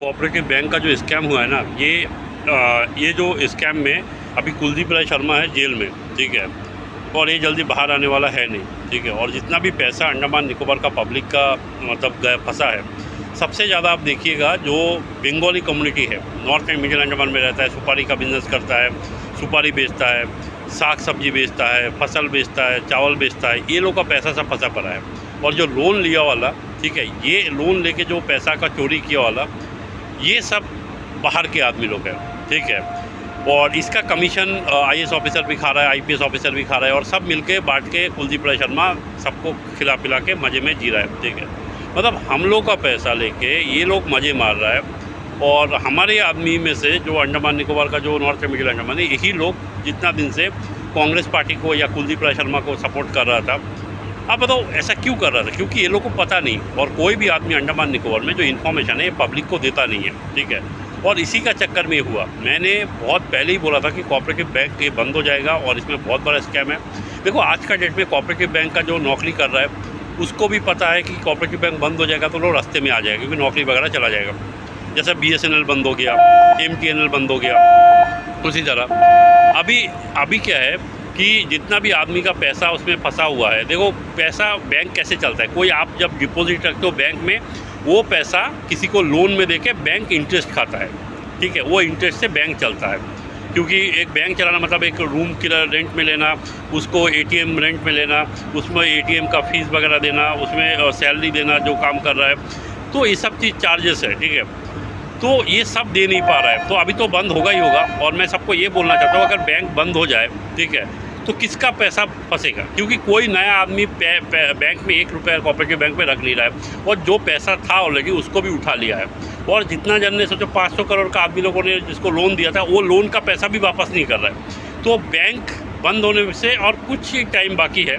Cooperative bank का जो scam हुआ है ना, ये जो स्कैम में अभी कुलदीप राय शर्मा है जेल में, ठीक है। और ये जल्दी बाहर आने वाला है नहीं, ठीक है। और जितना भी पैसा अंडमान निकोबार का पब्लिक का मतलब फंसा है, सबसे ज़्यादा आप देखिएगा जो बंगाली कम्युनिटी है, नॉर्थ एंड मिडिल अंडमान में रहता है, सुपारी का बिजनेस करता है, सुपारी बेचता है, साग सब्जी बेचता है, फसल बेचता है, चावल बेचता है, ये लोग का पैसा सब फंसा पड़ा है। और जो लोन लिया वाला, ठीक है, ये लोन लेके जो पैसा का चोरी किया वाला, ये सब बाहर के आदमी लोग हैं, ठीक है। और इसका कमीशन आईएएस ऑफिसर भी खा रहा है, आईपीएस ऑफिसर भी खा रहा है, और सब मिलके बांट के कुलदीप राय शर्मा सबको खिला पिला के मज़े में जी रहा है, ठीक है। मतलब हम लोग का पैसा लेके ये लोग मज़े मार रहा है। और हमारे आदमी में से जो अंडमान निकोबार का जो नॉर्थ मिडिल अंडमान है, यही लोग जितना दिन से कांग्रेस पार्टी को या कुलदीप राय शर्मा को सपोर्ट कर रहा था। अब बताओ ऐसा क्यों कर रहा था? क्योंकि ये लोग को पता नहीं, और कोई भी आदमी अंडमान निकोबार में जो इन्फॉर्मेशन है ये पब्लिक को देता नहीं है, ठीक है। और इसी का चक्कर में हुआ। मैंने बहुत पहले ही बोला था कि कोऑपरेटिव बैंक ये बंद हो जाएगा और इसमें बहुत बड़ा स्कैम है। देखो आज का डेट में कोऑपरेटिव बैंक का जो नौकरी कर रहा है उसको भी पता है कि कोऑपरेटिव बैंक बंद हो जाएगा तो लोग रास्ते में आ जाएगा, क्योंकि नौकरी वगैरह चला जाएगा। जैसा बीएसएनएल बंद हो गया, एमटीएनएल बंद हो गया, उसी तरह अभी क्या है कि जितना भी आदमी का पैसा उसमें फंसा हुआ है, देखो पैसा बैंक कैसे चलता है, कोई आप जब डिपॉजिट रखते हो बैंक में, वो पैसा किसी को लोन में देके बैंक इंटरेस्ट खाता है, ठीक है। वो इंटरेस्ट से बैंक चलता है, क्योंकि एक बैंक चलाना मतलब एक रूम की रेंट में लेना, उसको एटीएम रेंट में लेना, उसमें एटीएम का फीस वगैरह देना, उसमें सैलरी देना जो काम कर रहा है, तो ये सब चीज़ चार्जेस है, ठीक है। तो ये सब दे नहीं पा रहा है, तो अभी तो बंद होगा ही होगा। और मैं सबको ये बोलना चाहता हूँ, अगर बैंक बंद हो जाए, ठीक है, तो किसका पैसा फंसेगा? क्योंकि कोई नया आदमी बैंक में 1 रुपया कोऑपरेटिव बैंक में रख नहीं रहा है, और जो पैसा था ऑलरेडी उसको भी उठा लिया है। और जितना जन ने सोचो 500 करोड़ का आदमी लोगों ने जिसको लोन दिया था, वो लोन का पैसा भी वापस नहीं कर रहा है। तो बैंक बंद होने से और कुछ ही टाइम बाकी है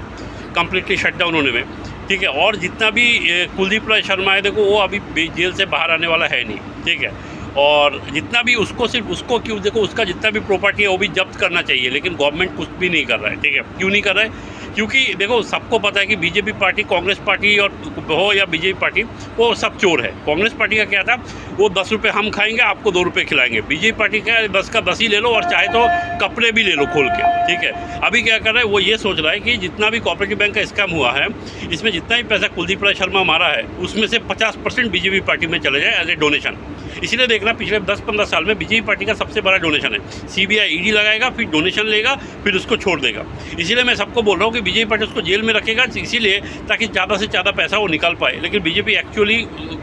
कम्प्लीटली शटडाउन होने में, ठीक है। और जितना भी कुलदीप राय शर्मा है, देखो वो अभी जेल से बाहर आने वाला है नहीं, ठीक है। और जितना भी उसको सिर्फ उसको क्यों, देखो उसका जितना भी प्रॉपर्टी है वो भी जब्त करना चाहिए, लेकिन गवर्नमेंट कुछ भी नहीं कर रहा है, ठीक है। क्यों नहीं कर रहा है? क्योंकि देखो सबको पता है कि बीजेपी पार्टी, कांग्रेस पार्टी और हो या बीजेपी पार्टी, वो सब चोर है। कांग्रेस पार्टी का क्या था, वो 10 रुपये हम खाएंगे, आपको 2 रुपये खिलाएंगे। बीजेपी पार्टी का 10 का 10 ही ले लो, और चाहे तो कपड़े भी ले लो खोल के, ठीक है। अभी क्या कर रहा है, वो ये सोच रहा है कि जितना भी कोऑपरेटिव बैंक का स्कैम हुआ है, इसमें जितना भी पैसा कुलदीप राय शर्मा मारा है, उसमें से 50% बीजेपी पार्टी में चले जाए एज ए डोनेशन। इसलिए देखना पिछले 10-15 साल में बीजेपी पार्टी का सबसे बड़ा डोनेशन है। सीबीआई ईडी लगाएगा, फिर डोनेशन लेगा, फिर उसको छोड़ देगा। इसीलिए मैं सबको बोल रहा हूँ कि बीजेपी पार्टी उसको जेल में रखेगा, इसीलिए ताकि ज़्यादा से ज़्यादा पैसा वो निकाल पाए, लेकिन बीजेपी एक्चुअली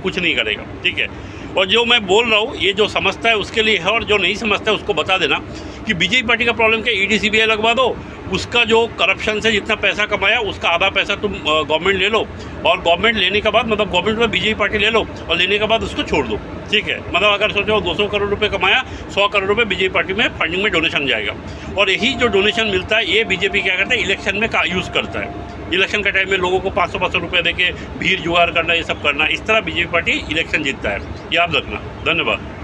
कुछ नहीं करेगा, ठीक है। और जो मैं बोल रहा हूँ ये जो समझता है उसके लिए है, और जो नहीं समझता है उसको बता देना कि बीजेपी पार्टी का प्रॉब्लम क्या, ईडी सीबीआई लगवा दो, उसका जो करप्शन से जितना पैसा कमाया उसका आधा पैसा तुम गवर्नमेंट ले लो, और गवर्नमेंट लेने के बाद मतलब गवर्नमेंट में बीजेपी पार्टी ले लो, और लेने के बाद उसको छोड़ दो, ठीक है। मतलब अगर सोचो 200 करोड़ रुपए कमाया, 100 करोड़ रुपए बीजेपी पार्टी में फंडिंग में डोनेशन जाएगा। और यही जो डोनेशन मिलता है ये बीजेपी क्या करता है, इलेक्शन में यूज़ करता है। इलेक्शन के टाइम में लोगों को 500-500 रुपये देके भीड़ जुगाड़ करना, ये सब करना, इस तरह बीजेपी पार्टी इलेक्शन जीतता है, याद रखना। धन्यवाद।